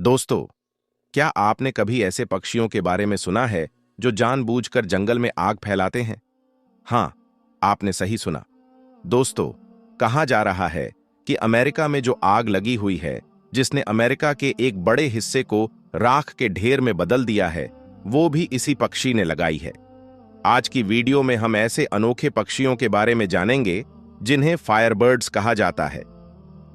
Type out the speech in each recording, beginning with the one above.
दोस्तों, क्या आपने कभी ऐसे पक्षियों के बारे में सुना है जो जानबूझकर जंगल में आग फैलाते हैं? हाँ, आपने सही सुना। दोस्तों, कहा जा रहा है कि अमेरिका में जो आग लगी हुई है, जिसने अमेरिका के एक बड़े हिस्से को राख के ढेर में बदल दिया है, वो भी इसी पक्षी ने लगाई है। आज की वीडियो में हम ऐसे अनोखे पक्षियों के बारे में जानेंगे जिन्हें फायरबर्ड्स कहा जाता है।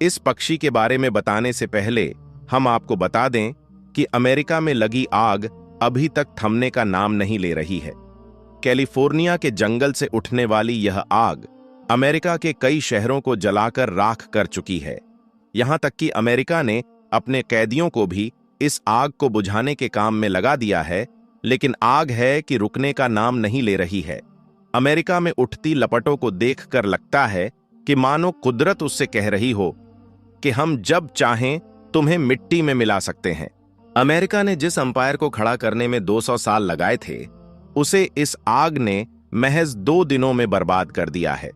इस पक्षी के बारे में बताने से पहले हम आपको बता दें कि अमेरिका में लगी आग अभी तक थमने का नाम नहीं ले रही है। कैलिफोर्निया के जंगल से उठने वाली यह आग अमेरिका के कई शहरों को जलाकर राख कर चुकी है। यहां तक कि अमेरिका ने अपने कैदियों को भी इस आग को बुझाने के काम में लगा दिया है, लेकिन आग है कि रुकने का नाम नहीं ले रही है। अमेरिका में उठती लपटों को देखकर लगता है कि मानो कुदरत उससे कह रही हो कि हम जब चाहें तुम्हें मिट्टी में मिला सकते हैं। अमेरिका ने जिस अंपायर को खड़ा करने में 200 साल लगाए थे, उसे इस आग ने महज 2 दिनों में बर्बाद कर दिया है।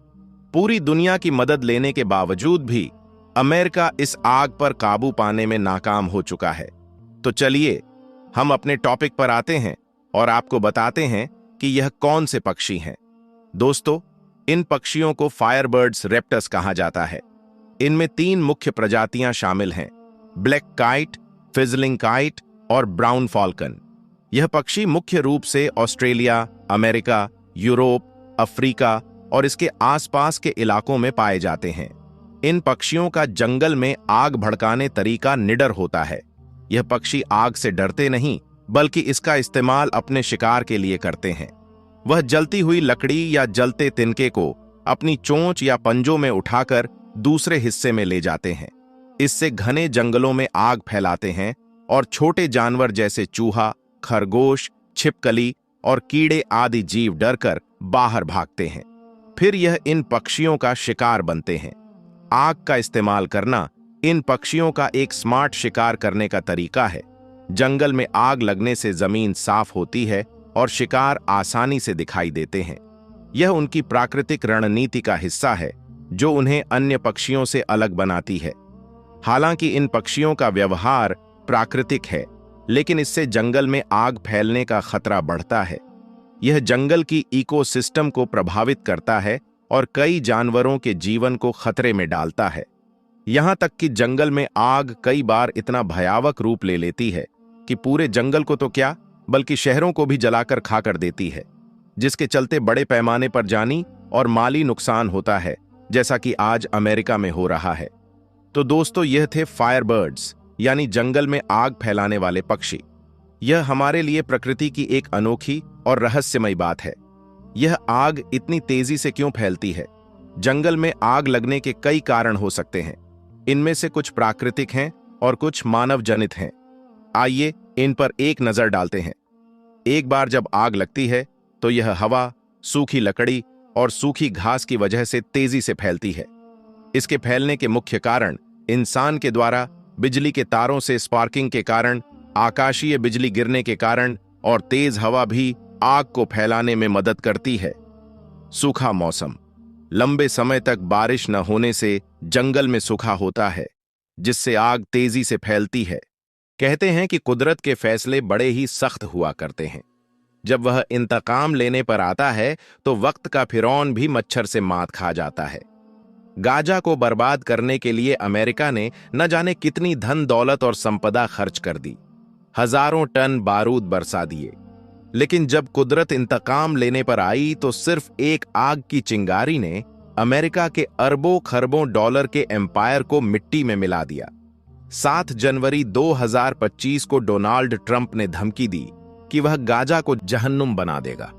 पूरी दुनिया की मदद लेने के बावजूद भी अमेरिका इस आग पर काबू पाने में नाकाम हो चुका है। तो चलिए हम अपने टॉपिक पर आते हैं और आपको बताते हैं कि यह कौन से पक्षी हैं। दोस्तों, इन पक्षियों को फायरबर्ड्स रेप्टस कहा जाता है। इनमें 3 मुख्य प्रजातियां शामिल हैं: ब्लैक काइट, फिजलिंग काइट और ब्राउन फॉल्कन। यह पक्षी मुख्य रूप से ऑस्ट्रेलिया, अमेरिका, यूरोप, अफ्रीका और इसके आसपास के इलाकों में पाए जाते हैं। इन पक्षियों का जंगल में आग भड़काने तरीका निडर होता है। यह पक्षी आग से डरते नहीं, बल्कि इसका इस्तेमाल अपने शिकार के लिए करते हैं। वह जलती हुई लकड़ी या जलते तिनके को अपनी चोंच या पंजों में उठाकर दूसरे हिस्से में ले जाते हैं। इससे घने जंगलों में आग फैलाते हैं और छोटे जानवर जैसे चूहा, खरगोश, छिपकली और कीड़े आदि जीव डरकर बाहर भागते हैं। फिर यह इन पक्षियों का शिकार बनते हैं। आग का इस्तेमाल करना इन पक्षियों का एक स्मार्ट शिकार करने का तरीका है। जंगल में आग लगने से जमीन साफ होती है और शिकार आसानी से दिखाई देते हैं। यह उनकी प्राकृतिक रणनीति का हिस्सा है, जो उन्हें अन्य पक्षियों से अलग बनाती है। हालांकि इन पक्षियों का व्यवहार प्राकृतिक है, लेकिन इससे जंगल में आग फैलने का खतरा बढ़ता है। यह जंगल की इकोसिस्टम को प्रभावित करता है और कई जानवरों के जीवन को खतरे में डालता है। यहां तक कि जंगल में आग कई बार इतना भयावक रूप ले लेती है कि पूरे जंगल को तो क्या, बल्कि शहरों को भी जलाकर खा कर देती है, जिसके चलते बड़े पैमाने पर जानी और माली नुकसान होता है, जैसा कि आज अमेरिका में हो रहा है। तो दोस्तों, यह थे फायरबर्ड्स, यानी जंगल में आग फैलाने वाले पक्षी। यह हमारे लिए प्रकृति की एक अनोखी और रहस्यमयी बात है। यह आग इतनी तेजी से क्यों फैलती है? जंगल में आग लगने के कई कारण हो सकते हैं। इनमें से कुछ प्राकृतिक हैं और कुछ मानव जनित हैं। आइए इन पर एक नजर डालते हैं। एक बार जब आग लगती है तो यह हवा, सूखी लकड़ी और सूखी घास की वजह से तेजी से फैलती है। इसके फैलने के मुख्य कारण इंसान के द्वारा बिजली के तारों से स्पार्किंग के कारण, आकाशीय बिजली गिरने के कारण और तेज हवा भी आग को फैलाने में मदद करती है। सूखा मौसम: लंबे समय तक बारिश न होने से जंगल में सूखा होता है, जिससे आग तेजी से फैलती है। कहते हैं कि कुदरत के फैसले बड़े ही सख्त हुआ करते हैं। जब वह इंतकाम लेने पर आता है तो वक्त का फिरौन भी मच्छर से मात खा जाता है। गाजा को बर्बाद करने के लिए अमेरिका ने न जाने कितनी धन दौलत और संपदा खर्च कर दी। हजारों टन बारूद बरसा दिए, लेकिन जब कुदरत इंतकाम लेने पर आई तो सिर्फ एक आग की चिंगारी ने अमेरिका के अरबों खरबों डॉलर के एम्पायर को मिट्टी में मिला दिया। 7 जनवरी 2025 को डोनाल्ड ट्रंप ने धमकी दी कि वह गाजा को जहन्नुम बना देगा,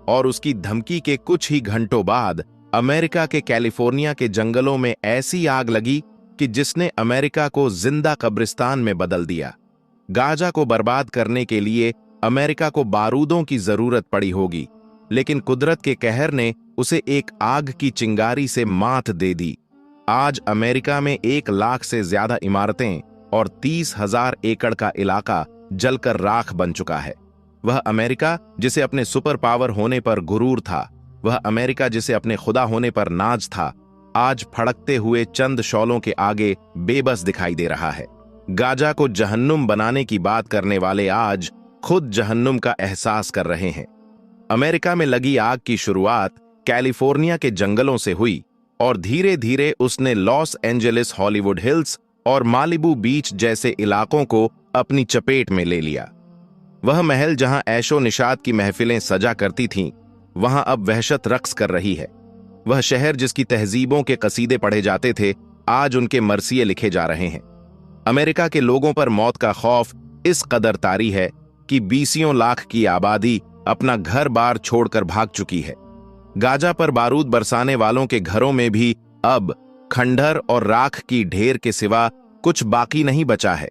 और उसकी धमकी के कुछ ही घंटों बाद अमेरिका के कैलिफोर्निया के जंगलों में ऐसी आग लगी कि जिसने अमेरिका को जिंदा कब्रिस्तान में बदल दिया। गाजा को बर्बाद करने के लिए अमेरिका को बारूदों की जरूरत पड़ी होगी, लेकिन कुदरत के कहर ने उसे एक आग की चिंगारी से मात दे दी। आज अमेरिका में 1 लाख से ज्यादा इमारतें और 30,000 एकड़ का इलाका जलकर राख बन चुका है। वह अमेरिका जिसे अपने सुपर पावर होने पर गुरूर था, वह अमेरिका जिसे अपने खुदा होने पर नाज था, आज फड़कते हुए चंद शौलों के आगे बेबस दिखाई दे रहा है। गाजा को जहन्नुम बनाने की बात करने वाले आज खुद जहन्नुम का एहसास कर रहे हैं। अमेरिका में लगी आग की शुरुआत कैलिफोर्निया के जंगलों से हुई और धीरे धीरे उसने लॉस एंजेलिस, हॉलीवुड हिल्स और मालिबू बीच जैसे इलाकों को अपनी चपेट में ले लिया। वह महल जहां ऐशो निशात की महफिलें सजा करती थीं, वहां अब वहशत रक्स कर रही है। वह शहर जिसकी तहजीबों के कसीदे पढ़े जाते थे, आज उनके मरसिये लिखे जा रहे हैं। अमेरिका के लोगों पर मौत का खौफ इस कदर तारी है कि 20 लाख की आबादी अपना घर बार छोड़कर भाग चुकी है। गाजा पर बारूद बरसाने वालों के घरों में भी अब खंडहर और राख की ढेर के सिवा कुछ बाकी नहीं बचा है।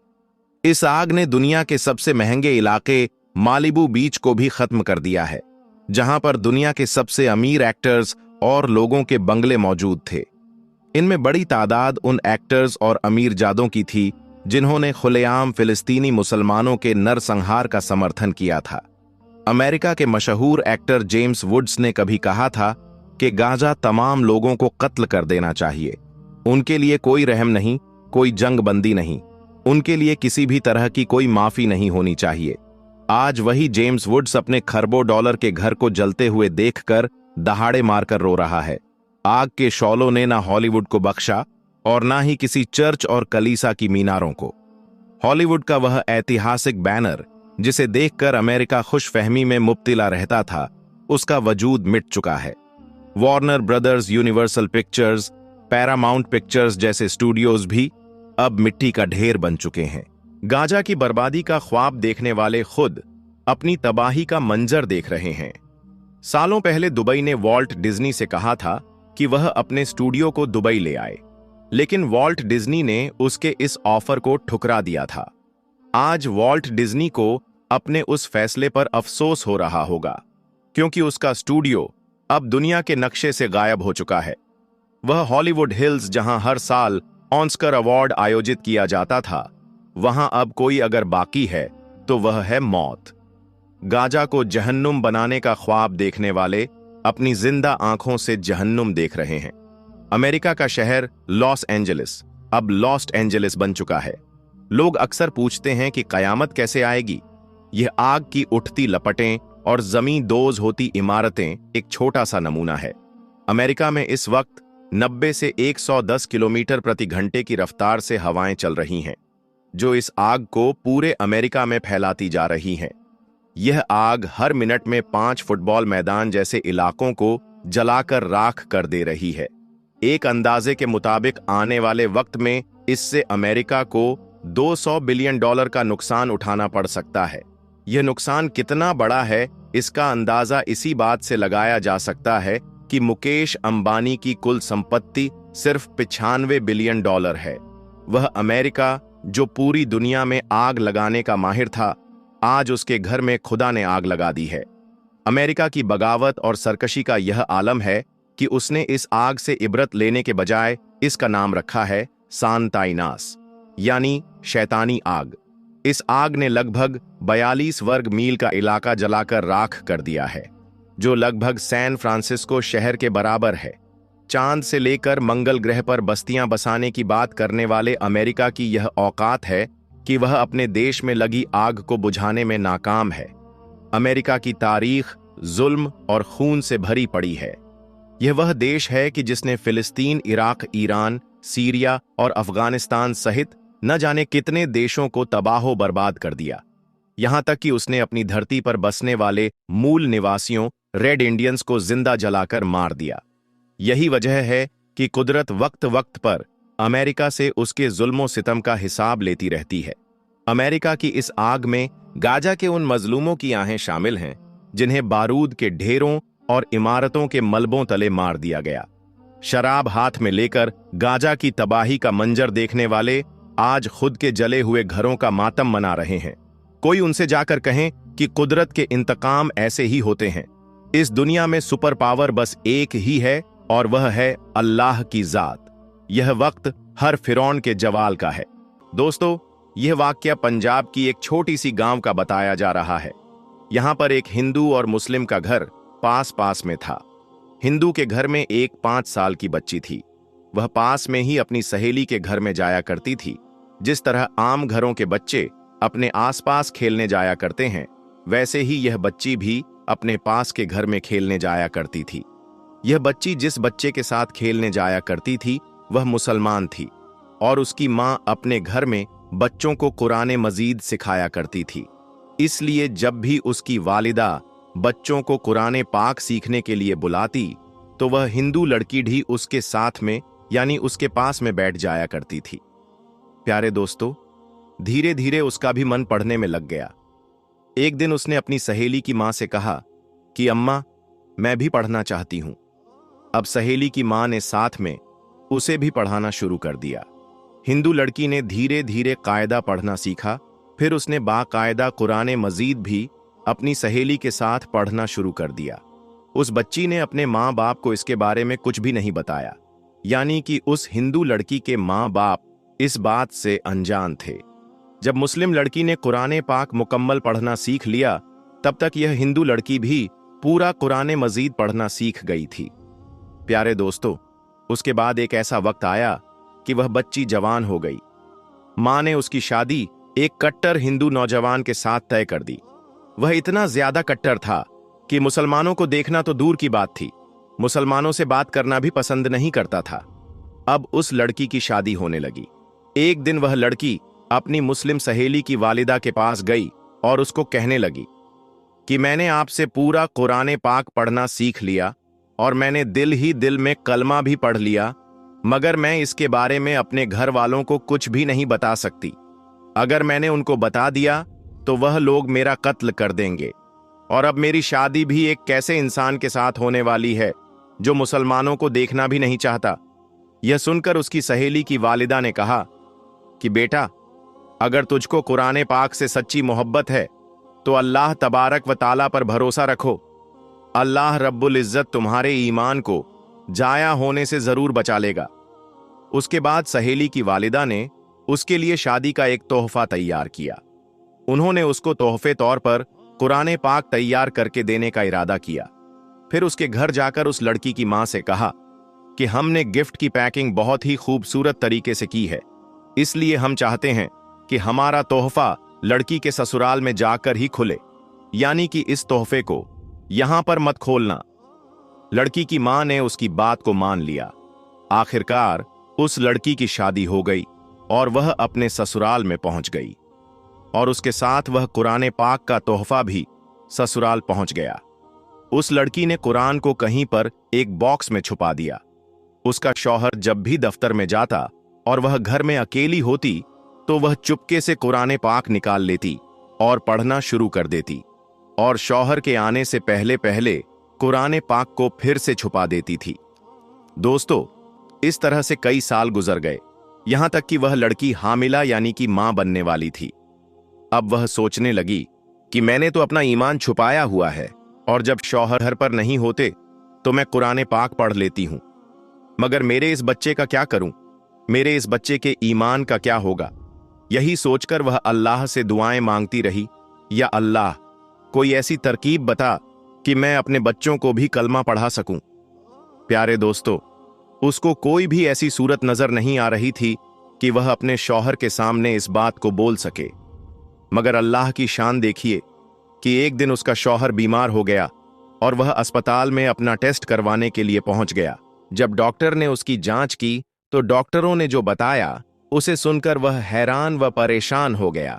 इस आग ने दुनिया के सबसे महंगे इलाके मालिबू बीच को भी खत्म कर दिया है, जहां पर दुनिया के सबसे अमीर एक्टर्स और लोगों के बंगले मौजूद थे। इनमें बड़ी तादाद उन एक्टर्स और अमीरजादों की थी जिन्होंने खुलेआम फिलिस्तीनी मुसलमानों के नरसंहार का समर्थन किया था। अमेरिका के मशहूर एक्टर जेम्स वुड्स ने कभी कहा था कि गाजा तमाम लोगों को कत्ल कर देना चाहिए। उनके लिए कोई रहम नहीं, कोई जंगबंदी नहीं, उनके लिए किसी भी तरह की कोई माफी नहीं होनी चाहिए। आज वही जेम्स वुड्स अपने खरबों डॉलर के घर को जलते हुए देखकर दहाड़े मारकर रो रहा है। आग के शौलों ने ना हॉलीवुड को बख्शा और ना ही किसी चर्च और कलीसा की मीनारों को। हॉलीवुड का वह ऐतिहासिक बैनर जिसे देखकर अमेरिका खुशफहमी में मुब्तिला रहता था, उसका वजूद मिट चुका है। Warner brothers, universal pictures, Paramount pictures जैसे स्टूडियोज भी अब मिट्टी का ढेर बन चुके हैं। गाजा की बर्बादी का ख्वाब देखने वाले खुद अपनी तबाही का मंजर देख रहे हैं। सालों पहले दुबई ने वॉल्ट डिज्नी से कहा था कि वह अपने स्टूडियो को दुबई ले आए, लेकिन वॉल्ट डिज्नी ने उसके इस ऑफर को ठुकरा दिया था। आज वॉल्ट डिज्नी को अपने उस फैसले पर अफसोस हो रहा होगा, क्योंकि उसका स्टूडियो अब दुनिया के नक्शे से गायब हो चुका है। वह हॉलीवुड हिल्स, जहां हर साल ऑस्कर अवार्ड आयोजित किया जाता था, वहां अब कोई अगर बाकी है तो वह है मौत। गाजा को जहन्नुम बनाने का ख्वाब देखने वाले अपनी जिंदा आंखों से जहन्नुम देख रहे हैं। अमेरिका का शहर लॉस एंजेलिस अब लॉस्ट एंजेलिस बन चुका है। लोग अक्सर पूछते हैं कि कयामत कैसे आएगी। यह आग की उठती लपटें और जमीन दोज होती इमारतें एक छोटा सा नमूना है। अमेरिका में इस वक्त 90 से 110 किलोमीटर प्रति घंटे की रफ्तार से हवाएं चल रही हैं, जो इस आग को पूरे अमेरिका में फैलाती जा रही हैं। यह आग हर मिनट में 5 फुटबॉल मैदान जैसे इलाकों को जलाकर राख कर दे रही है। एक अंदाजे के मुताबिक आने वाले वक्त में इससे अमेरिका को $200 बिलियन का नुकसान उठाना पड़ सकता है। यह नुकसान कितना बड़ा है, इसका अंदाजा इसी बात से लगाया जा सकता है कि मुकेश अंबानी की कुल संपत्ति सिर्फ $95 बिलियन है। वह अमेरिका जो पूरी दुनिया में आग लगाने का माहिर था, आज उसके घर में खुदा ने आग लगा दी है। अमेरिका की बगावत और सरकशी का यह आलम है कि उसने इस आग से इबरत लेने के बजाय इसका नाम रखा है सांताइनास, यानी शैतानी आग। इस आग ने लगभग 42 वर्ग मील का इलाका जलाकर राख कर दिया है, जो लगभग सैन फ्रांसिस्को शहर के बराबर है। चांद से लेकर मंगल ग्रह पर बस्तियां बसाने की बात करने वाले अमेरिका की यह औकात है कि वह अपने देश में लगी आग को बुझाने में नाकाम है। अमेरिका की तारीख जुल्म और खून से भरी पड़ी है। यह वह देश है कि जिसने फिलिस्तीन, इराक, ईरान, सीरिया और अफगानिस्तान सहित न जाने कितने देशों को तबाहो बर्बाद कर दिया। यहां तक कि उसने अपनी धरती पर बसने वाले मूल निवासियों रेड इंडियंस को जिंदा जलाकर मार दिया। यही वजह है कि कुदरत वक्त वक्त पर अमेरिका से उसके जुल्मों सितम का हिसाब लेती रहती है। अमेरिका की इस आग में गाजा के उन मजलूमों की आहें शामिल हैं जिन्हें बारूद के ढेरों और इमारतों के मलबों तले मार दिया गया। शराब हाथ में लेकर गाजा की तबाही का मंजर देखने वाले आज खुद के जले हुए घरों का मातम मना रहे हैं। कोई उनसे जाकर कहें कि कुदरत के इंतकाम ऐसे ही होते हैं। इस दुनिया में सुपर पावर बस एक ही है और वह है अल्लाह की जात। यह वक्त हर फिरौन के जवाल का है। दोस्तों, यह वाकया पंजाब की एक छोटी सी गांव का बताया जा रहा है। यहां पर एक हिंदू और मुस्लिम का घर पास पास में था। हिंदू के घर में एक 5 साल की बच्ची थी। वह पास में ही अपनी सहेली के घर में जाया करती थी। जिस तरह आम घरों के बच्चे अपने आसपास खेलने जाया करते हैं, वैसे ही यह बच्ची भी अपने पास के घर में खेलने जाया करती थी। यह बच्ची जिस बच्चे के साथ खेलने जाया करती थी वह मुसलमान थी और उसकी मां अपने घर में बच्चों को कुरान मजीद सिखाया करती थी। इसलिए जब भी उसकी वालिदा बच्चों को कुरान पाक सीखने के लिए बुलाती तो वह हिंदू लड़की भी उसके साथ में यानी उसके पास में बैठ जाया करती थी। प्यारे दोस्तों, धीरे धीरे उसका भी मन पढ़ने में लग गया। एक दिन उसने अपनी सहेली की मां से कहा कि अम्मा, मैं भी पढ़ना चाहती हूं। अब सहेली की मां ने साथ में उसे भी पढ़ाना शुरू कर दिया। हिंदू लड़की ने धीरे धीरे कायदा पढ़ना सीखा। फिर उसने बाकायदा कुरान मजीद भी अपनी सहेली के साथ पढ़ना शुरू कर दिया। उस बच्ची ने अपने माँ बाप को इसके बारे में कुछ भी नहीं बताया, यानी कि उस हिंदू लड़की के माँ बाप इस बात से अनजान थे। जब मुस्लिम लड़की ने कुरान पाक मुकम्मल पढ़ना सीख लिया, तब तक यह हिंदू लड़की भी पूरा कुरान मजीद पढ़ना सीख गई थी। प्यारे दोस्तों, उसके बाद एक ऐसा वक्त आया कि वह बच्ची जवान हो गई। मां ने उसकी शादी एक कट्टर हिंदू नौजवान के साथ तय कर दी। वह इतना ज्यादा कट्टर था कि मुसलमानों को देखना तो दूर की बात थी, मुसलमानों से बात करना भी पसंद नहीं करता था। अब उस लड़की की शादी होने लगी। एक दिन वह लड़की अपनी मुस्लिम सहेली की वालिदा के पास गई और उसको कहने लगी कि मैंने आपसे पूरा कुरान पाक पढ़ना सीख लिया और मैंने दिल ही दिल में कलमा भी पढ़ लिया, मगर मैं इसके बारे में अपने घर वालों को कुछ भी नहीं बता सकती। अगर मैंने उनको बता दिया तो वह लोग मेरा कत्ल कर देंगे, और अब मेरी शादी भी एक कैसे इंसान के साथ होने वाली है जो मुसलमानों को देखना भी नहीं चाहता। यह सुनकर उसकी सहेली की वालिदा ने कहा कि बेटा, अगर तुझको कुरान पाक से सच्ची मोहब्बत है तो अल्लाह तबारक व ताला पर भरोसा रखो। अल्लाह रब्बुल इज्जत तुम्हारे ईमान को जाया होने से जरूर बचा लेगा। उसके बाद सहेली की वालिदा ने उसके लिए शादी का एक तोहफा तैयार किया। उन्होंने उसको तोहफे तौर पर कुरान पाक तैयार करके देने का इरादा किया। फिर उसके घर जाकर उस लड़की की मां से कहा कि हमने गिफ्ट की पैकिंग बहुत ही खूबसूरत तरीके से की है, इसलिए हम चाहते हैं कि हमारा तोहफा लड़की के ससुराल में जाकर ही खुले, यानी कि इस तोहफे को यहां पर मत खोलना। लड़की की मां ने उसकी बात को मान लिया। आखिरकार उस लड़की की शादी हो गई और वह अपने ससुराल में पहुंच गई, और उसके साथ वह कुरान पाक का तोहफा भी ससुराल पहुंच गया। उस लड़की ने कुरान को कहीं पर एक बॉक्स में छुपा दिया। उसका शौहर जब भी दफ्तर में जाता और वह घर में अकेली होती तो वह चुपके से कुरान पाक निकाल लेती और पढ़ना शुरू कर देती, और शौहर के आने से पहले पहले कुरान पाक को फिर से छुपा देती थी। दोस्तों, इस तरह से कई साल गुजर गए, यहां तक कि वह लड़की हामिला यानी कि मां बनने वाली थी। अब वह सोचने लगी कि मैंने तो अपना ईमान छुपाया हुआ है, और जब शौहर घर पर नहीं होते तो मैं कुरान पाक पढ़ लेती हूं, मगर मेरे इस बच्चे का क्या करूं? मेरे इस बच्चे के ईमान का क्या होगा? यही सोचकर वह अल्लाह से दुआएं मांगती रही, या अल्लाह, कोई ऐसी तरकीब बता कि मैं अपने बच्चों को भी कलमा पढ़ा सकूं। प्यारे दोस्तों, उसको कोई भी ऐसी सूरत नजर नहीं आ रही थी कि वह अपने शौहर के सामने इस बात को बोल सके। मगर अल्लाह की शान देखिए कि एक दिन उसका शौहर बीमार हो गया और वह अस्पताल में अपना टेस्ट करवाने के लिए पहुंच गया। जब डॉक्टर ने उसकी जांच की तो डॉक्टरों ने जो बताया उसे सुनकर वह हैरान व परेशान हो गया,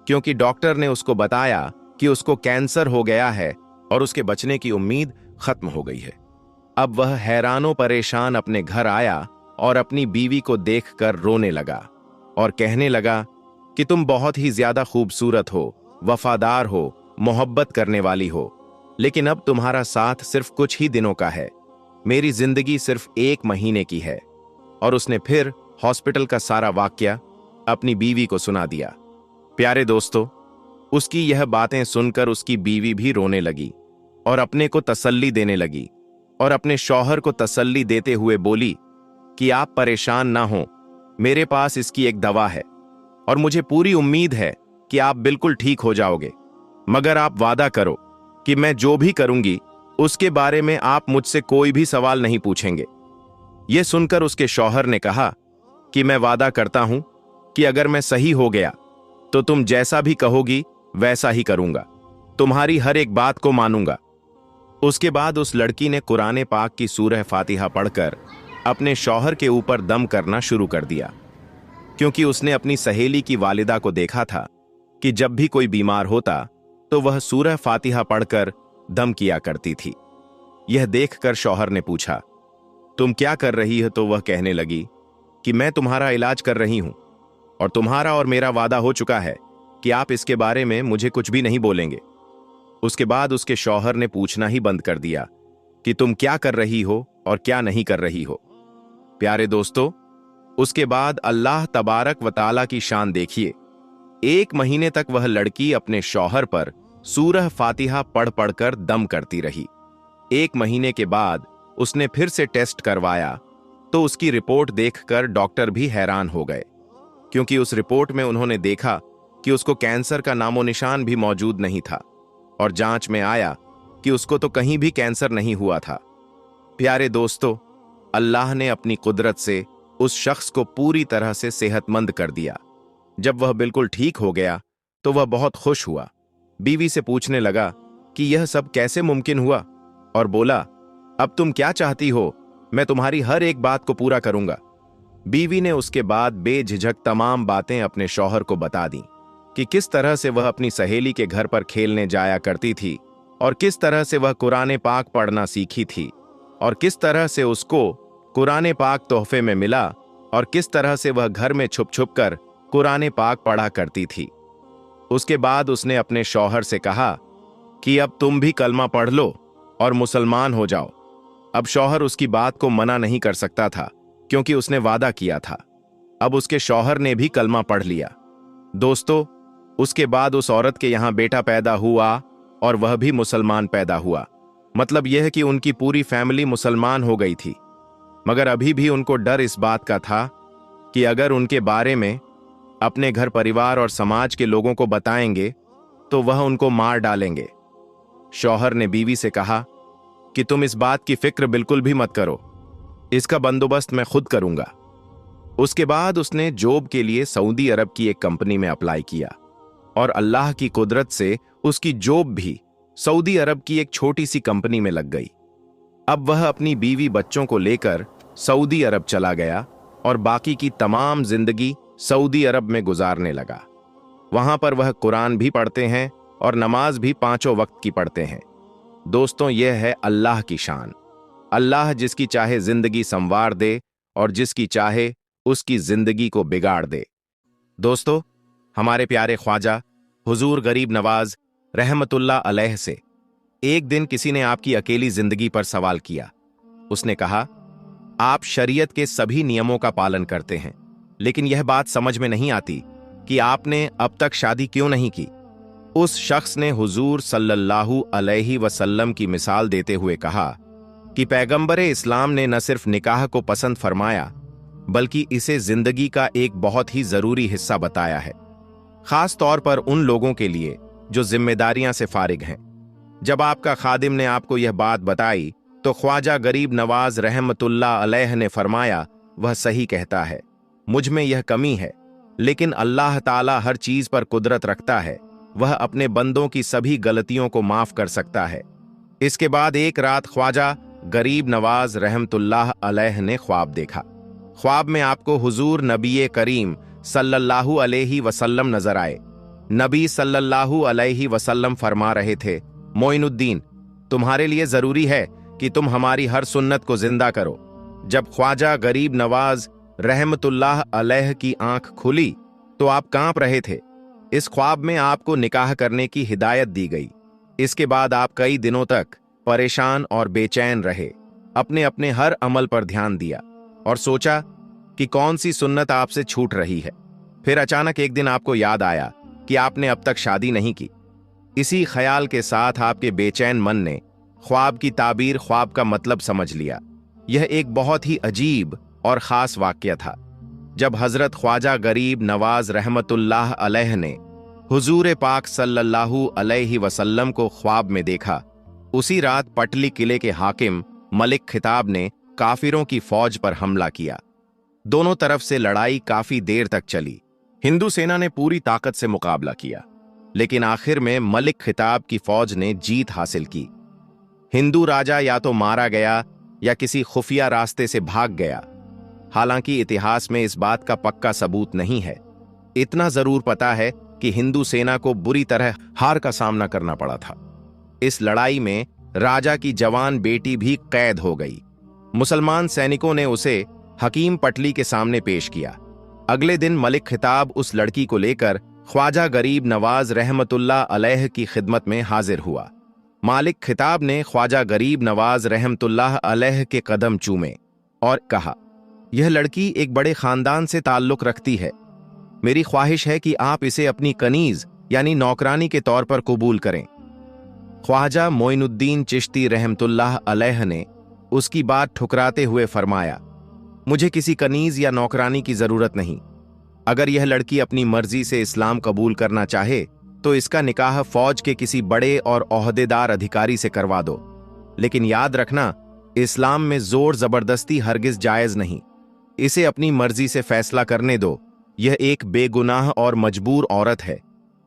क्योंकि डॉक्टर ने उसको बताया कि उसको कैंसर हो गया है और उसके बचने की उम्मीद खत्म हो गई है। अब वह हैरानो परेशान अपने घर आया और अपनी बीवी को देखकर रोने लगा और कहने लगा कि तुम बहुत ही ज्यादा खूबसूरत हो, वफादार हो, मोहब्बत करने वाली हो, लेकिन अब तुम्हारा साथ सिर्फ कुछ ही दिनों का है। मेरी जिंदगी सिर्फ 1 महीने की है। और उसने फिर हॉस्पिटल का सारा वाकया अपनी बीवी को सुना दिया। प्यारे दोस्तों, उसकी यह बातें सुनकर उसकी बीवी भी रोने लगी और अपने को तसल्ली देने लगी, और अपने शौहर को तसल्ली देते हुए बोली कि आप परेशान ना हो, मेरे पास इसकी एक दवा है और मुझे पूरी उम्मीद है कि आप बिल्कुल ठीक हो जाओगे, मगर आप वादा करो कि मैं जो भी करूंगी उसके बारे में आप मुझसे कोई भी सवाल नहीं पूछेंगे। यह सुनकर उसके शौहर ने कहा कि मैं वादा करता हूं कि अगर मैं सही हो गया तो तुम जैसा भी कहोगी वैसा ही करूंगा, तुम्हारी हर एक बात को मानूंगा। उसके बाद उस लड़की ने कुरान पाक की सूरह फातिहा पढ़कर अपने शौहर के ऊपर दम करना शुरू कर दिया, क्योंकि उसने अपनी सहेली की वालिदा को देखा था कि जब भी कोई बीमार होता तो वह सूरह फातिहा पढ़कर दम किया करती थी। यह देखकर शौहर ने पूछा, तुम क्या कर रही हो? तो वह कहने लगी कि मैं तुम्हारा इलाज कर रही हूं और तुम्हारा और मेरा वादा हो चुका है कि आप इसके बारे में मुझे कुछ भी नहीं बोलेंगे। उसके बाद उसके शौहर ने पूछना ही बंद कर दिया कि तुम क्या कर रही हो और क्या नहीं कर रही हो। प्यारे दोस्तों, उसके बाद अल्लाह तबारक व तआला की शान देखिए। 1 महीने तक वह लड़की अपने शौहर पर सूरह फातिहा पढ़ पढ़कर दम करती रही। 1 महीने के बाद उसने फिर से टेस्ट करवाया तो उसकी रिपोर्ट देखकर डॉक्टर भी हैरान हो गए, क्योंकि उस रिपोर्ट में उन्होंने देखा कि उसको कैंसर का नामो निशान भी मौजूद नहीं था और जांच में आया कि उसको तो कहीं भी कैंसर नहीं हुआ था। प्यारे दोस्तों, अल्लाह ने अपनी कुदरत से उस शख्स को पूरी तरह से सेहतमंद कर दिया। जब वह बिल्कुल ठीक हो गया तो वह बहुत खुश हुआ। बीवी से पूछने लगा कि यह सब कैसे मुमकिन हुआ, और बोला, अब तुम क्या चाहती हो, मैं तुम्हारी हर एक बात को पूरा करूंगा। बीवी ने उसके बाद बेझिझक तमाम बातें अपने शौहर को बता दी कि किस तरह से वह अपनी सहेली के घर पर खेलने जाया करती थी और किस तरह से वह कुरान पाक पढ़ना सीखी थी और किस तरह से उसको कुरान पाक तोहफे में मिला और किस तरह से वह घर में छुप छुप कर कुरान पाक पढ़ा करती थी। उसके बाद उसने अपने शौहर से कहा कि अब तुम भी कलमा पढ़ लो और मुसलमान हो जाओ। अब शौहर उसकी बात को मना नहीं कर सकता था, क्योंकि उसने वादा किया था। अब उसके शौहर ने भी कलमा पढ़ लिया। दोस्तों, उसके बाद उस औरत के यहां बेटा पैदा हुआ और वह भी मुसलमान पैदा हुआ। मतलब यह कि उनकी पूरी फैमिली मुसलमान हो गई थी, मगर अभी भी उनको डर इस बात का था कि अगर उनके बारे में अपने घर परिवार और समाज के लोगों को बताएंगे तो वह उनको मार डालेंगे। शौहर ने बीवी से कहा कि तुम इस बात की फिक्र बिल्कुल भी मत करो, इसका बंदोबस्त मैं खुद करूंगा। उसके बाद उसने जॉब के लिए सऊदी अरब की एक कंपनी में अप्लाई किया और अल्लाह की कुदरत से उसकी जॉब भी सऊदी अरब की एक छोटी सी कंपनी में लग गई। अब वह अपनी बीवी बच्चों को लेकर सऊदी अरब चला गया और बाकी की तमाम जिंदगी सऊदी अरब में गुजारने लगा। वहां पर वह कुरान भी पढ़ते हैं और नमाज भी 5 वक्त की पढ़ते हैं। दोस्तों, यह है अल्लाह की शान। अल्लाह जिसकी चाहे जिंदगी संवार दे और जिसकी चाहे उसकी जिंदगी को बिगाड़ दे। दोस्तों, हमारे प्यारे ख्वाजा हुजूर गरीब नवाज रहमतुल्लाह अलैह से एक दिन किसी ने आपकी अकेली जिंदगी पर सवाल किया। उसने कहा, आप शरीयत के सभी नियमों का पालन करते हैं, लेकिन यह बात समझ में नहीं आती कि आपने अब तक शादी क्यों नहीं की। उस शख्स ने हुजूर सल्लल्लाहु अलैहि वसल्लम की मिसाल देते हुए कहा कि पैगंबर इस्लाम ने न सिर्फ निकाह को पसंद फरमाया, बल्कि इसे जिंदगी का एक बहुत ही जरूरी हिस्सा बताया है, खास तौर पर उन लोगों के लिए जो जिम्मेदारियां से फारिग हैं। जब आपका खादिम ने आपको यह बात बताई तो ख्वाजा गरीब नवाज रहमतुल्लाह अलैह ने फरमाया, वह सही कहता है, मुझ में यह कमी है, लेकिन अल्लाह ताला हर चीज पर कुदरत रखता है, वह अपने बंदों की सभी गलतियों को माफ कर सकता है। इसके बाद एक रात ख्वाजा गरीब नवाज रहमतुल्लाह अलैह ने ख्वाब देखा। ख्वाब में आपको हुजूर नबी करीम सल्लल्लाहु अलैहि वसल्लम नजर आए। नबी सल्लल्लाहु अलैहि वसल्लम फरमा रहे थे, मोइनुद्दीन, तुम्हारे लिए जरूरी है कि तुम हमारी हर सुन्नत को जिंदा करो। जब ख्वाजा गरीब नवाज रहमतुल्लाह अलैह की आंख खुली तो आप कांप रहे थे। इस ख्वाब में आपको निकाह करने की हिदायत दी गई। इसके बाद आप कई दिनों तक परेशान और बेचैन रहे। अपने अपने हर अमल पर ध्यान दिया और सोचा कि कौन सी सुन्नत आपसे छूट रही है। फिर अचानक एक दिन आपको याद आया कि आपने अब तक शादी नहीं की। इसी ख्याल के साथ आपके बेचैन मन ने ख्वाब की ताबीर, ख्वाब का मतलब समझ लिया। यह एक बहुत ही अजीब और खास वाकया था। जब हजरत ख्वाजा गरीब नवाज रहमतुल्लाह अलैह ने हुजूर पाक सल्लल्लाहु अलैहि वसल्लम को ख्वाब में देखा, उसी रात पटली किले के हाकिम मलिक खिताब ने काफिरों की फौज पर हमला किया। दोनों तरफ से लड़ाई काफी देर तक चली। हिंदू सेना ने पूरी ताकत से मुकाबला किया, लेकिन आखिर में मलिक खिताब की फौज ने जीत हासिल की। हिंदू राजा या तो मारा गया या किसी खुफिया रास्ते से भाग गया। हालांकि इतिहास में इस बात का पक्का सबूत नहीं है। इतना जरूर पता है कि हिंदू सेना को बुरी तरह हार का सामना करना पड़ा था। इस लड़ाई में राजा की जवान बेटी भी कैद हो गई। मुसलमान सैनिकों ने उसे हकीम पटली के सामने पेश किया। अगले दिन मलिक खिताब उस लड़की को लेकर ख्वाजा गरीब नवाज रहमतुल्लाह अलैह की खिदमत में हाजिर हुआ। मालिक खिताब ने ख्वाजा गरीब नवाज रहमतुल्लाह अलैह के कदम चूमे और कहा, यह लड़की एक बड़े खानदान से ताल्लुक रखती है। मेरी ख्वाहिश है कि आप इसे अपनी कनीज यानी नौकरानी के तौर पर कबूल करें। ख्वाजा मोइनुद्दीन चिश्ती रहमतुल्लाह अलैह ने उसकी बात ठुकराते हुए फरमाया, मुझे किसी कनीज या नौकरानी की जरूरत नहीं। अगर यह लड़की अपनी मर्जी से इस्लाम कबूल करना चाहे तो इसका निकाह फौज के किसी बड़े और ओहदेदार अधिकारी से करवा दो। लेकिन याद रखना, इस्लाम में जोर जबरदस्ती हरगिज जायज नहीं। इसे अपनी मर्जी से फैसला करने दो। यह एक बेगुनाह और मजबूर औरत है।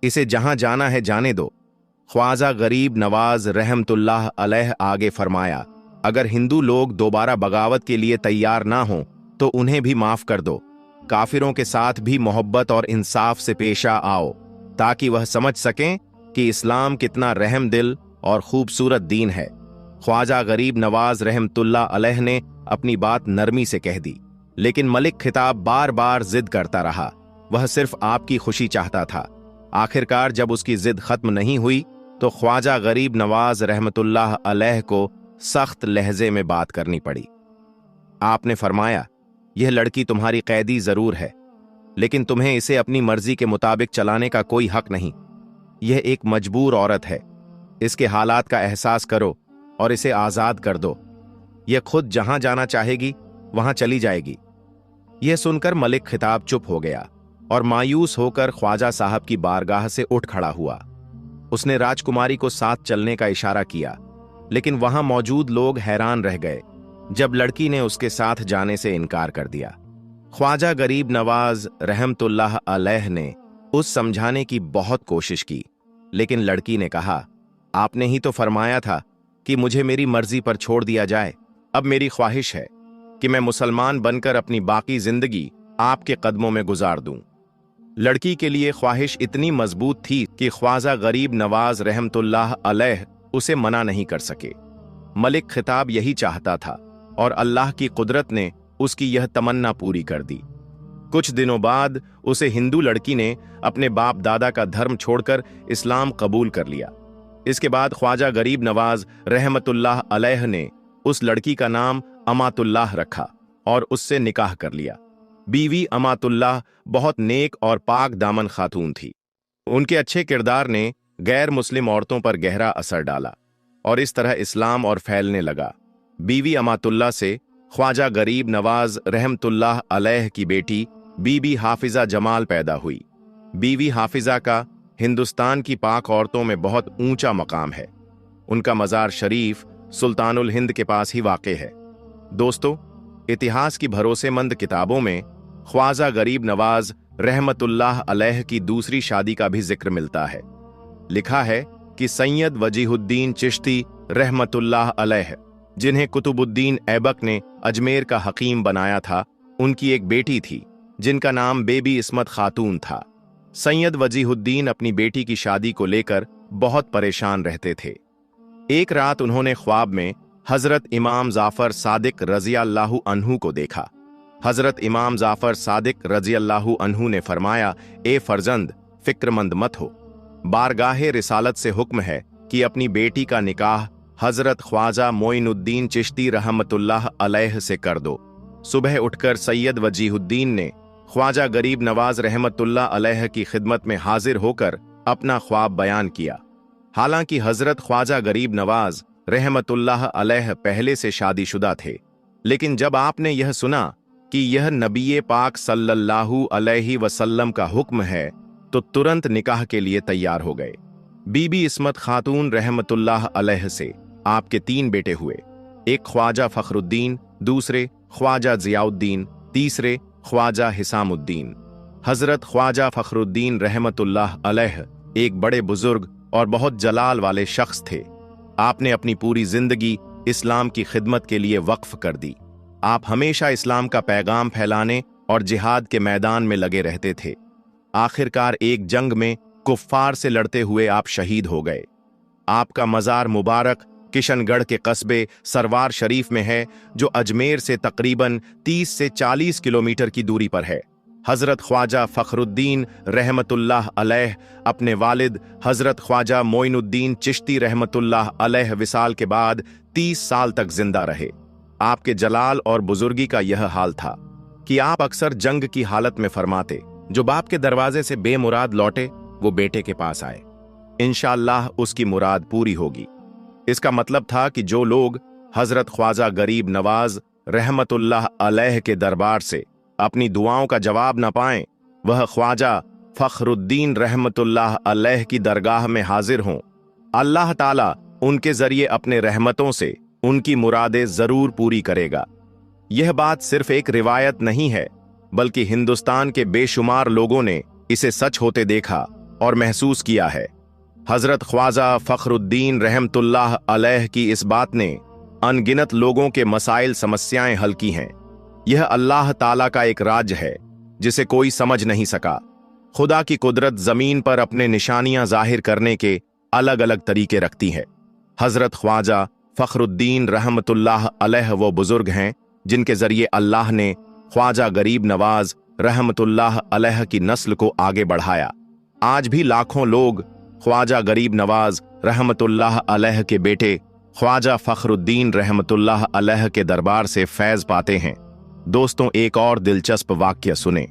इसे जहां जाना है जाने दो। ख्वाजा गरीब नवाज रहमतुल्लाह अलैह आगे फरमाया, अगर हिंदू लोग दोबारा बगावत के लिए तैयार ना हों तो उन्हें भी माफ कर दो। काफिरों के साथ भी मोहब्बत और इंसाफ से पेशा आओ, ताकि वह समझ सकें कि इस्लाम कितना रहम दिल और खूबसूरत दीन है। ख्वाजा गरीब नवाज रहमतुल्लाह अलैह ने अपनी बात नरमी से कह दी, लेकिन मलिक खिताब बार बार जिद करता रहा। वह सिर्फ आपकी खुशी चाहता था। आखिरकार जब उसकी जिद खत्म नहीं हुई तो ख्वाजा गरीब नवाज रहमतुल्लाह अलैह को सख्त लहजे में बात करनी पड़ी। आपने फरमाया, यह लड़की तुम्हारी कैदी जरूर है, लेकिन तुम्हें इसे अपनी मर्जी के मुताबिक चलाने का कोई हक नहीं। यह एक मजबूर औरत है। इसके हालात का एहसास करो और इसे आजाद कर दो। यह खुद जहां जाना चाहेगी वहां चली जाएगी। यह सुनकर मलिक खिताब चुप हो गया और मायूस होकर ख्वाजा साहब की बारगाह से उठ खड़ा हुआ। उसने राजकुमारी को साथ चलने का इशारा किया, लेकिन वहां मौजूद लोग हैरान रह गए जब लड़की ने उसके साथ जाने से इनकार कर दिया। ख्वाजा गरीब नवाज रहमतुल्लाह अलैह ने उस समझाने की बहुत कोशिश की, लेकिन लड़की ने कहा, आपने ही तो फरमाया था कि मुझे मेरी मर्जी पर छोड़ दिया जाए। अब मेरी ख्वाहिश है कि मैं मुसलमान बनकर अपनी बाकी जिंदगी आपके कदमों में गुजार दूं। लड़की के लिए ख्वाहिश इतनी मजबूत थी कि ख्वाजा गरीब नवाज रहमतुल्लाह अलैह उसे मना नहीं कर सके। मलिक खिताब यही चाहता था और अल्लाह की कुदरत ने उसकी यह तमन्ना पूरी कर दी। कुछ दिनों बाद उसे हिंदू लड़की ने अपने बाप दादा का धर्म छोड़कर इस्लाम कबूल कर लिया। इसके बाद ख्वाजा गरीब नवाज रहमतुल्लाह अलैह ने उस लड़की का नाम अमातुल्लाह रखा और उससे निकाह कर लिया। बीवी अमातुल्लाह बहुत नेक और पाक दामन खातून थी। उनके अच्छे किरदार ने गैर मुस्लिम औरतों पर गहरा असर डाला और इस तरह इस्लाम और फैलने लगा। बीवी अमातुल्लाह से ख्वाजा गरीब नवाज रहमतुल्लाह अलैह की बेटी बीबी हाफिजा जमाल पैदा हुई। बीवी हाफिजा का हिंदुस्तान की पाक औरतों में बहुत ऊंचा मकाम है। उनका मज़ार शरीफ सुल्तानुल हिंद के पास ही वाक़े है। दोस्तों, इतिहास की भरोसेमंद किताबों में ख्वाजा गरीब नवाज रहमतुल्लाह अलैह की दूसरी शादी का भी जिक्र मिलता है। लिखा है कि सैयद वजीहुद्दीन चिश्ती रहमतुल्लाह अलैह, जिन्हें कुतुबुद्दीन ऐबक ने अजमेर का हकीम बनाया था, उनकी एक बेटी थी जिनका नाम बेबी इस्मत खातून था। सैयद वजीहुद्दीन अपनी बेटी की शादी को लेकर बहुत परेशान रहते थे। एक रात उन्होंने ख्वाब में हजरत इमाम जाफर सादिक रज़ियल्लाहु अन्हु को देखा। हजरत इमाम जाफर सादिक रज़ियल्लाहु अन्हु ने फरमाया, ए फर्जंद, फिक्रमंद मत हो। बारगाहे रिसालत से हुक्म है कि अपनी बेटी का निकाह हजरत ख्वाजा मोइनुद्दीन चिश्ती रहमतुल्लाह अलैह से कर दो। सुबह उठकर सैयद वजीहुद्दीन ने ख्वाजा गरीब नवाज रहमतुल्लाह अलैह की खिदमत में हाजिर होकर अपना ख्वाब बयान किया। हालांकि हजरत ख्वाजा गरीब नवाज रहमतुल्लाह अलैह पहले से शादीशुदा थे, लेकिन जब आपने यह सुना कि यह नबी पाक सल्लल्लाहु अलैहि वसल्लम का हुक्म है तो तुरंत निकाह के लिए तैयार हो गए। बीबी इस्मत खातून रहमतुल्लाह अलैह से आपके 3 बेटे हुए। एक ख्वाजा फखरुद्दीन, दूसरे ख्वाजा जियाउद्दीन, तीसरे ख्वाजा हिसामुद्दीन। हजरत ख्वाजा फखरुद्दीन रहमतुल्लाह अलैह एक बड़े बुजुर्ग और बहुत जलाल वाले शख्स थे। आपने अपनी पूरी जिंदगी इस्लाम की खिदमत के लिए वक्फ कर दी। आप हमेशा इस्लाम का पैगाम फैलाने और जिहाद के मैदान में लगे रहते थे। आखिरकार एक जंग में कुफ्फार से लड़ते हुए आप शहीद हो गए। आपका मज़ार मुबारक किशनगढ़ के कस्बे सरवार शरीफ में है, जो अजमेर से तकरीबन 30 से 40 किलोमीटर की दूरी पर है। हज़रत ख्वाजा फ़खरुद्दीन रहमतुल्लाह अलैह अपने वालिद हज़रत ख्वाजा मोइनुद्दीन चिश्ती रहमतुल्लाह अलैह विसाल के बाद 30 साल तक जिंदा रहे। आपके जलाल और बुजुर्गी का यह हाल था कि आप अक्सर जंग की हालत में फरमाते, जो बाप के दरवाजे से बेमुराद लौटे वो बेटे के पास आए, इंशाअल्लाह उसकी मुराद पूरी होगी। इसका मतलब था कि जो लोग हज़रत ख्वाजा गरीब नवाज रहमतुल्लाह अलैह के दरबार से अपनी दुआओं का जवाब न पाएं, वह ख्वाजा फखरुद्दीन रहमतुल्लाह अलैह की दरगाह में हाजिर हों। अल्लाह ताला उनके जरिए अपने रहमतों से उनकी मुरादें जरूर पूरी करेगा। यह बात सिर्फ एक रिवायत नहीं है, बल्कि हिंदुस्तान के बेशुमार लोगों ने इसे सच होते देखा और महसूस किया है। हजरत ख्वाजा फखरुद्दीन रहमतुल्लाह अलैह की इस बात ने अनगिनत लोगों के मसाइल समस्याएं हल की हैं। यह अल्लाह ताला का एक राज है जिसे कोई समझ नहीं सका। खुदा की कुदरत जमीन पर अपने निशानियां जाहिर करने के अलग अलग तरीके रखती है। हजरत ख्वाजा फखरुद्दीन रहमतुल्लाह अलैह वो बुजुर्ग हैं जिनके जरिए अल्लाह ने ख्वाजा गरीब नवाज रहमतुल्लाह अलैह की नस्ल को आगे बढ़ाया। आज भी लाखों लोग ख्वाजा गरीब नवाज रहमतुल्लाह अलैह के बेटे ख्वाजा फखरुद्दीन रहमतुल्लाह अलैह के दरबार से फैज पाते हैं। दोस्तों, एक और दिलचस्प वाक्य सुने।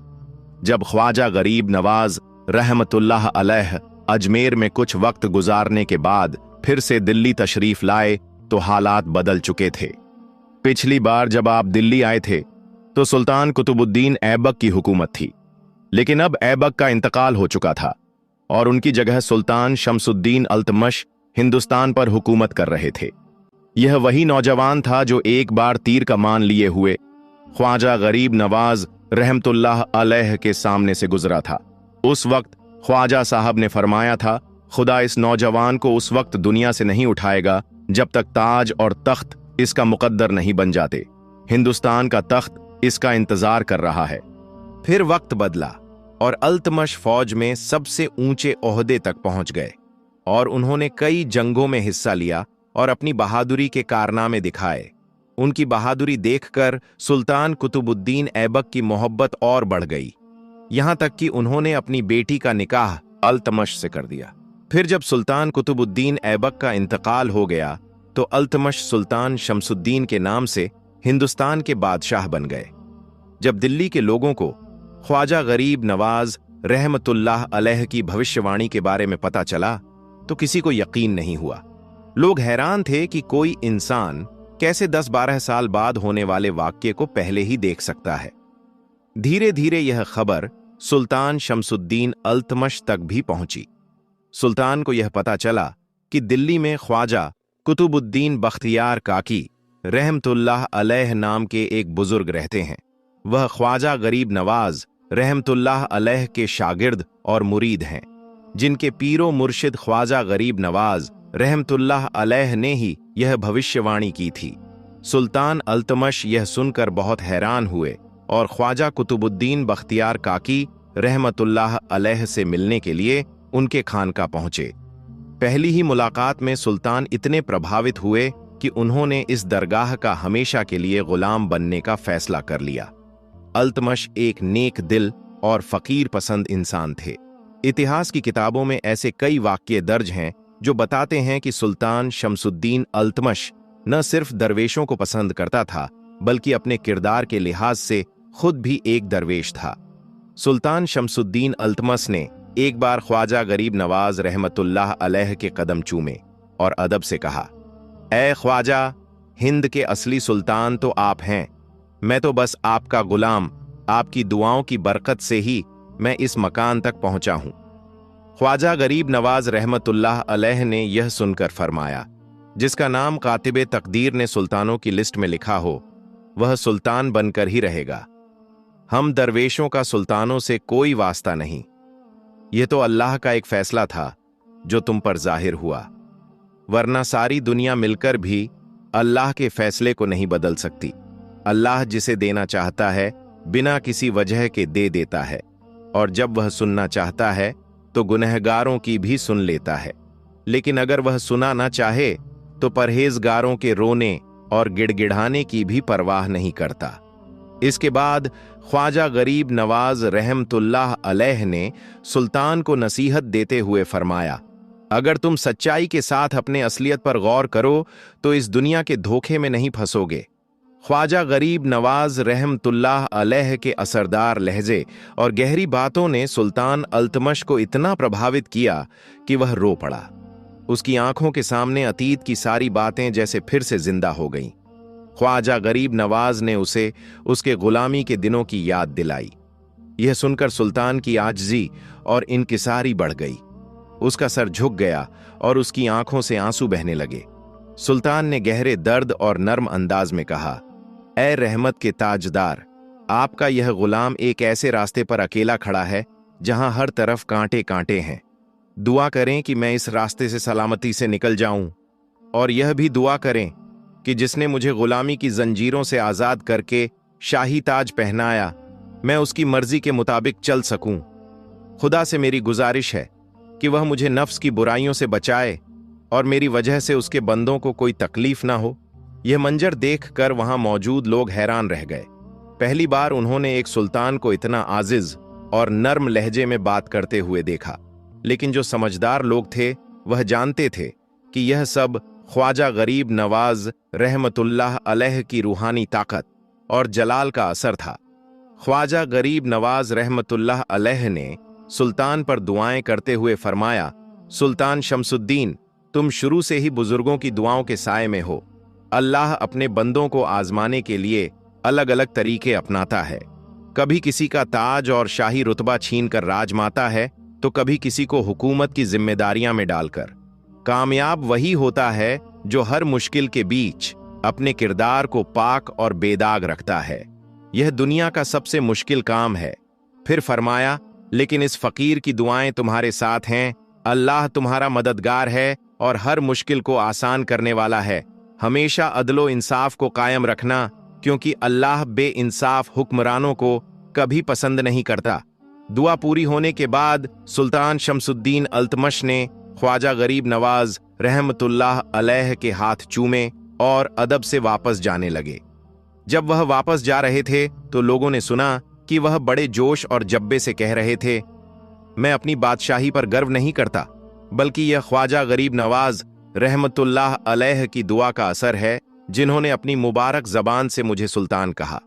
जब ख्वाजा गरीब नवाज रहमतुल्लाह अलैह अजमेर में कुछ वक्त गुजारने के बाद फिर से दिल्ली तशरीफ लाए तो हालात बदल चुके थे। पिछली बार जब आप दिल्ली आए थे तो सुल्तान कुतुबुद्दीन ऐबक की हुकूमत थी, लेकिन अब ऐबक का इंतकाल हो चुका था और उनकी जगह सुल्तान शमसुद्दीन अल्तमश हिंदुस्तान पर हुकूमत कर रहे थे। यह वही नौजवान था जो एक बार तीर कमान लिए हुए ख्वाजा गरीब नवाज रहमतुल्लाह अलैह के सामने से गुजरा था। उस वक्त ख्वाजा साहब ने फरमाया था, खुदा इस नौजवान को उस वक्त दुनिया से नहीं उठाएगा जब तक ताज और तख्त इसका मुकद्दर नहीं बन जाते। हिंदुस्तान का तख्त इसका इंतजार कर रहा है। फिर वक्त बदला और अल्तमश फौज में सबसे ऊंचे ओहदे तक पहुंच गए और उन्होंने कई जंगों में हिस्सा लिया और अपनी बहादुरी के कारनामे दिखाए। उनकी बहादुरी देखकर सुल्तान कुतुबुद्दीन ऐबक की मोहब्बत और बढ़ गई, यहां तक कि उन्होंने अपनी बेटी का निकाह अल्तमश से कर दिया। फिर जब सुल्तान कुतुबुद्दीन ऐबक का इंतकाल हो गया तो अल्तमश सुल्तान शमसुद्दीन के नाम से हिंदुस्तान के बादशाह बन गए। जब दिल्ली के लोगों को ख्वाजा गरीब नवाज रहमतुल्लाह अलैह की भविष्यवाणी के बारे में पता चला तो किसी को यकीन नहीं हुआ। लोग हैरान थे कि कोई इंसान कैसे 10-12 साल बाद होने वाले वाक्य को पहले ही देख सकता है। धीरे धीरे यह खबर सुल्तान शमसुद्दीन अल्तमश तक भी पहुंची। सुल्तान को यह पता चला कि दिल्ली में ख्वाजा कुतुबुद्दीन बख्तियार काकी रहमतुल्लाह अलैह नाम के एक बुजुर्ग रहते हैं। वह ख्वाजा गरीब नवाज रहमतुल्लाह अलैह के शागिर्द और मुरीद हैं, जिनके पीरो मुर्शिद ख्वाजा गरीब नवाज रहमतुल्लाह अलैह ने ही यह भविष्यवाणी की थी। सुल्तान अल्तमश यह सुनकर बहुत हैरान हुए और ख्वाजा कुतुबुद्दीन बख्तियार काकी रहमतुल्लाह अलैह से मिलने के लिए उनके खानका पहुंचे। पहली ही मुलाकात में सुल्तान इतने प्रभावित हुए कि उन्होंने इस दरगाह का हमेशा के लिए गुलाम बनने का फैसला कर लिया। अल्तमश एक नेक दिल और फकीर पसंद इंसान थे। इतिहास की किताबों में ऐसे कई वाक्य दर्ज हैं जो बताते हैं कि सुल्तान शमसुद्दीन अल्तमश न सिर्फ दरवेशों को पसंद करता था, बल्कि अपने किरदार के लिहाज से खुद भी एक दरवेश था। सुल्तान शमसुद्दीन अल्तमश ने एक बार ख्वाजा गरीब नवाज रहमतुल्लाह अलैह के कदम चूमे और अदब से कहा, ऐ ख्वाजा, हिंद के असली सुल्तान तो आप हैं। मैं तो बस आपका गुलाम, आपकी दुआओं की बरकत से ही मैं इस मकान तक पहुंचा हूं। ख्वाजा गरीब नवाज रहमतुल्लाह अलैह ने यह सुनकर फरमाया, जिसका नाम कातिबे तकदीर ने सुल्तानों की लिस्ट में लिखा हो, वह सुल्तान बनकर ही रहेगा। हम दरवेशों का सुल्तानों से कोई वास्ता नहीं। यह तो अल्लाह का एक फैसला था जो तुम पर जाहिर हुआ, वरना सारी दुनिया मिलकर भी अल्लाह के फैसले को नहीं बदल सकती। अल्लाह जिसे देना चाहता है बिना किसी वजह के दे देता है, और जब वह सुनना चाहता है तो गुनहगारों की भी सुन लेता है। लेकिन अगर वह सुना ना चाहे तो परहेजगारों के रोने और गिड़गिड़ाने की भी परवाह नहीं करता। इसके बाद ख्वाजा गरीब नवाज रहमतुल्लाह अलैह ने सुल्तान को नसीहत देते हुए फरमाया, अगर तुम सच्चाई के साथ अपने असलियत पर गौर करो तो इस दुनिया के धोखे में नहीं फंसोगे। ख्वाजा गरीब नवाज रहमतुल्लाह अलैह के असरदार लहजे और गहरी बातों ने सुल्तान अल्तमश को इतना प्रभावित किया कि वह रो पड़ा। उसकी आंखों के सामने अतीत की सारी बातें जैसे फिर से जिंदा हो गईं। ख्वाजा गरीब नवाज ने उसे उसके गुलामी के दिनों की याद दिलाई। यह सुनकर सुल्तान की आजिज़ी और इनकिसारी बढ़ गई। उसका सर झुक गया और उसकी आंखों से आंसू बहने लगे। सुल्तान ने गहरे दर्द और नर्म अंदाज में कहा, ऐ रहमत के ताजदार, आपका यह गुलाम एक ऐसे रास्ते पर अकेला खड़ा है जहां हर तरफ कांटे कांटे हैं। दुआ करें कि मैं इस रास्ते से सलामती से निकल जाऊं, और यह भी दुआ करें कि जिसने मुझे गुलामी की जंजीरों से आजाद करके शाही ताज पहनाया, मैं उसकी मर्जी के मुताबिक चल सकूं। खुदा से मेरी गुजारिश है कि वह मुझे नफ्स की बुराइयों से बचाए और मेरी वजह से उसके बंदों को कोई तकलीफ ना हो। यह मंजर देखकर वहां मौजूद लोग हैरान रह गए। पहली बार उन्होंने एक सुल्तान को इतना आजिज और नर्म लहजे में बात करते हुए देखा। लेकिन जो समझदार लोग थे वह जानते थे कि यह सब ख्वाजा गरीब नवाज रहमतुल्लाह अलैह की रूहानी ताकत और जलाल का असर था। ख्वाजा गरीब नवाज रहमतुल्लाह अलैह ने सुल्तान पर दुआएं करते हुए फरमाया, सुल्तान शमसुद्दीन, तुम शुरू से ही बुजुर्गों की दुआओं के साए में हो। अल्लाह अपने बंदों को आजमाने के लिए अलग अलग तरीके अपनाता है। कभी किसी का ताज और शाही रुतबा छीन कर राजमाता है, तो कभी किसी को हुकूमत की जिम्मेदारियां में डालकर। कामयाब वही होता है जो हर मुश्किल के बीच अपने किरदार को पाक और बेदाग रखता है। यह दुनिया का सबसे मुश्किल काम है। फिर फरमाया, लेकिन इस फकीर की दुआएं तुम्हारे साथ हैं। अल्लाह तुम्हारा मददगार है और हर मुश्किल को आसान करने वाला है। हमेशा अदलो इंसाफ को कायम रखना, क्योंकि अल्लाह बेइंसाफ हुक्मरानों को कभी पसंद नहीं करता। दुआ पूरी होने के बाद सुल्तान शमसुद्दीन अल्तमश ने ख्वाजा गरीब नवाज रहमतुल्लाह अलैह के हाथ चूमे और अदब से वापस जाने लगे। जब वह वापस जा रहे थे तो लोगों ने सुना कि वह बड़े जोश और जब्बे से कह रहे थे, मैं अपनी बादशाही पर गर्व नहीं करता, बल्कि यह ख्वाजा गरीब नवाज रहमतुल्लाह अलैह की दुआ का असर है, जिन्होंने अपनी मुबारक जबान से मुझे सुल्तान कहा।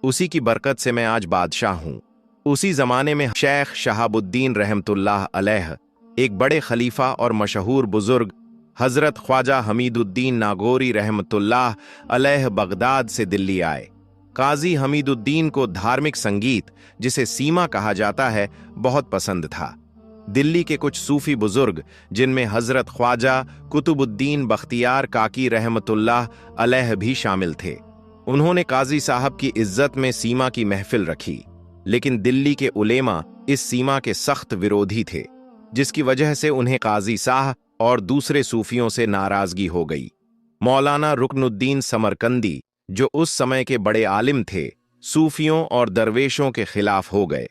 उसी की बरकत से मैं आज बादशाह हूं। उसी जमाने में शेख शहाबुद्दीन रहमतुल्लाह अलैह, एक बड़े खलीफा और मशहूर बुजुर्ग हजरत ख्वाजा हमीदुद्दीन नागौरी रहमतुल्लाह अलैह बगदाद से दिल्ली आए। काजी हमीदुद्दीन को धार्मिक संगीत, जिसे सीमा कहा जाता है, बहुत पसंद था। दिल्ली के कुछ सूफी बुजुर्ग, जिनमें हजरत ख्वाजा कुतुबुद्दीन बख्तियार काकी रहमतुल्लाह अलैह भी शामिल थे, उन्होंने काजी साहब की इज्जत में सीमा की महफिल रखी। लेकिन दिल्ली के उलेमा इस सीमा के सख्त विरोधी थे, जिसकी वजह से उन्हें काजी साहब और दूसरे सूफियों से नाराजगी हो गई। मौलाना रुकनुद्दीन समरकंदी, जो उस समय के बड़े आलिम थे, सूफियों और दरवेशों के खिलाफ हो गए।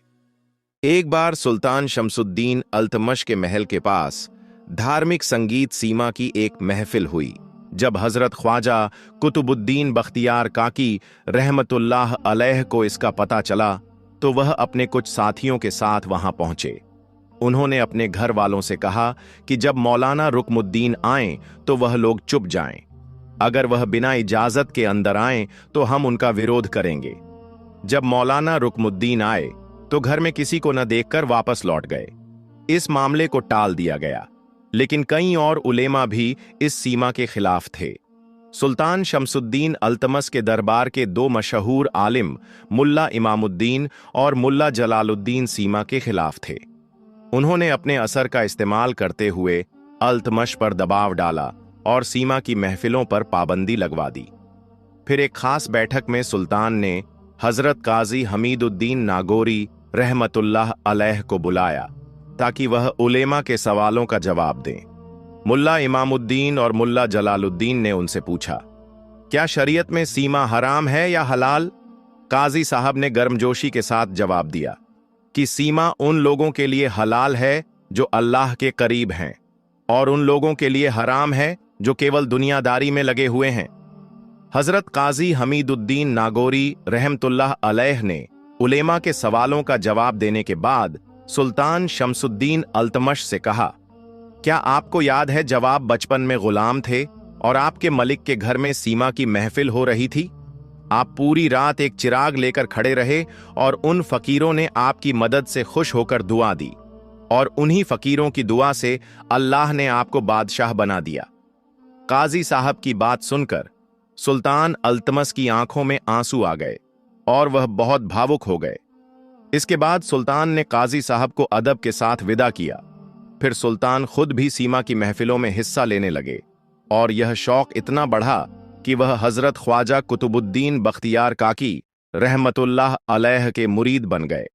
एक बार सुल्तान शमसुद्दीन अल्तमश के महल के पास धार्मिक संगीत सीमा की एक महफिल हुई। जब हजरत ख्वाजा कुतुबुद्दीन बख्तियार काकी रहमतुल्लाह अलैह को इसका पता चला तो वह अपने कुछ साथियों के साथ वहां पहुंचे। उन्होंने अपने घर वालों से कहा कि जब मौलाना रुकमुद्दीन आएं तो वह लोग चुप जाएं। अगर वह बिना इजाजत के अंदर आएं तो हम उनका विरोध करेंगे। जब मौलाना रुकमुद्दीन आए तो घर में किसी को न देखकर वापस लौट गए। इस मामले को टाल दिया गया, लेकिन कई और उलेमा भी इस सीमा के खिलाफ थे। सुल्तान शमसुद्दीन अल्तमस के दरबार के दो मशहूर आलिम मुल्ला इमामुद्दीन और मुल्ला जलालुद्दीन सीमा के खिलाफ थे। उन्होंने अपने असर का इस्तेमाल करते हुए अल्तमश पर दबाव डाला और सीमा की महफिलों पर पाबंदी लगवा दी। फिर एक खास बैठक में सुल्तान ने हजरत काजी हमीदुद्दीन नागौरी रहमतुल्लाह अलैह को बुलाया ताकि वह उलेमा के सवालों का जवाब दें। मुल्ला इमामुद्दीन और मुल्ला जलालुद्दीन ने उनसे पूछा, क्या शरीयत में सीमा हराम है या हलाल? काजी साहब ने गर्मजोशी के साथ जवाब दिया कि सीमा उन लोगों के लिए हलाल है जो अल्लाह के करीब हैं और उन लोगों के लिए हराम है जो केवल दुनियादारी में लगे हुए हैं। हजरत काजी हमीदुद्दीन नागौरी रहमतुल्लाह अलैह ने उलेमा के सवालों का जवाब देने के बाद सुल्तान शमसुद्दीन अल्तमश से कहा, क्या आपको याद है जब आप बचपन में गुलाम थे और आपके मलिक के घर में सीमा की महफिल हो रही थी? आप पूरी रात एक चिराग लेकर खड़े रहे और उन फकीरों ने आपकी मदद से खुश होकर दुआ दी और उन्हीं फकीरों की दुआ से अल्लाह ने आपको बादशाह बना दिया। काजी साहब की बात सुनकर सुल्तान अल्तमस की आंखों में आंसू आ गए और वह बहुत भावुक हो गए। इसके बाद सुल्तान ने काजी साहब को अदब के साथ विदा किया। फिर सुल्तान खुद भी सीमा की महफिलों में हिस्सा लेने लगे और यह शौक इतना बढ़ा कि वह हजरत ख्वाजा कुतुबुद्दीन बख्तियार काकी रहमतुल्लाह अलैह के मुरीद बन गए।